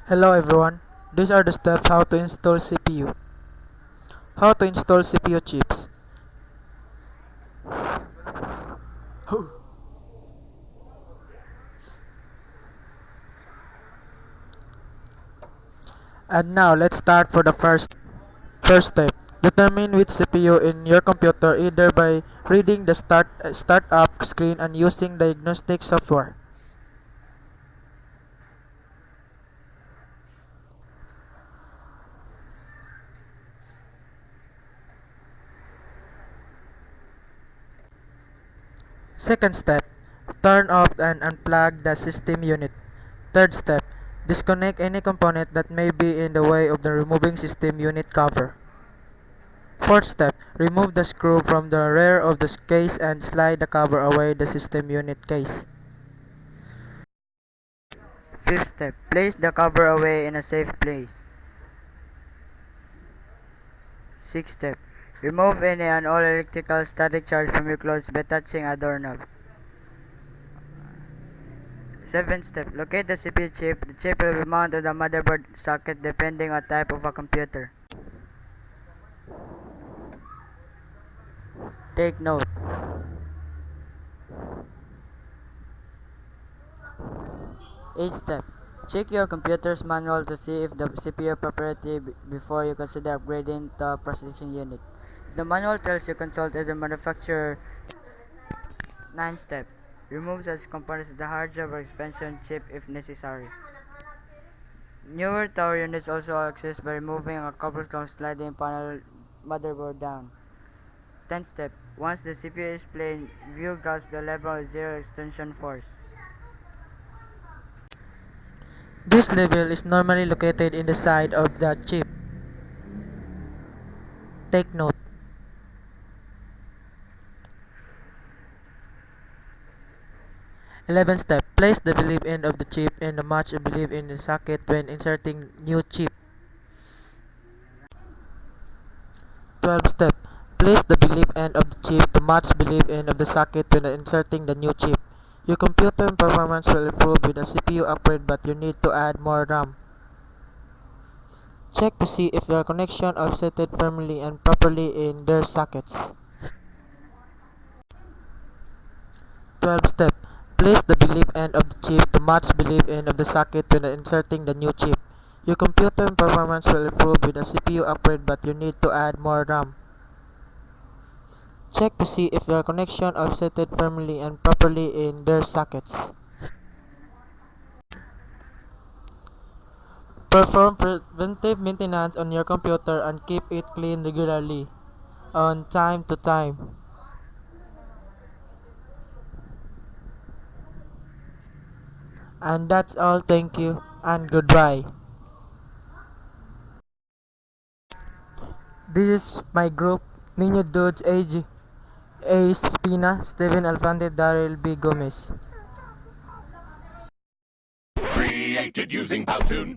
Hello everyone, these are the steps how to install CPU. How to install CPU chips. And now let's start for the first step. Determine which CPU in your computer either by reading the startup screen and using diagnostic software. Second step, turn off and unplug the system unit. Third step, disconnect any component that may be in the way of the removing system unit cover. Fourth step, remove the screw from the rear of the case and slide the cover away the system unit case. Fifth step, place the cover away in a safe place. Sixth step, remove any and all electrical static charge from your clothes by touching a doorknob. Seventh step, locate the CPU chip. The chip will be mounted on the motherboard socket depending on type of a computer. Take note. Eighth step, check your computer's manual to see if the CPU property before you consider upgrading to a processing unit. If the manual tells you consult the manufacturer. Ninth step, remove such components of the hard drive or expansion chip if necessary. Newer tower units also access by removing a couple of sliding panel motherboard down. 10th step, once the CPU is plain, view graphs the level of zero extension force. This level is normally located in the side of the chip. Take note. 11th step, place the believe end of the chip in the match believe in the socket when inserting new chip. 12th step, place the believe end of the chip to match believe end of the socket when inserting the new chip. Your computer performance will improve with a CPU upgrade, but you need to add more RAM. Check to see if your connection are set firmly and properly in their sockets. 12th step, place the believe end of the chip to match believe end of the socket when inserting the new chip. Your computer performance will improve with a CPU upgrade, but you need to add more RAM. Check to see if your connection are set firmly and properly in their sockets. Perform preventive maintenance on your computer and keep it clean regularly, on time to time. And that's all. Thank you and goodbye. This is my group: Nino Dudes, A. Spina, Steven Alfante, Daryl B. Gomez. Created using Powtoon.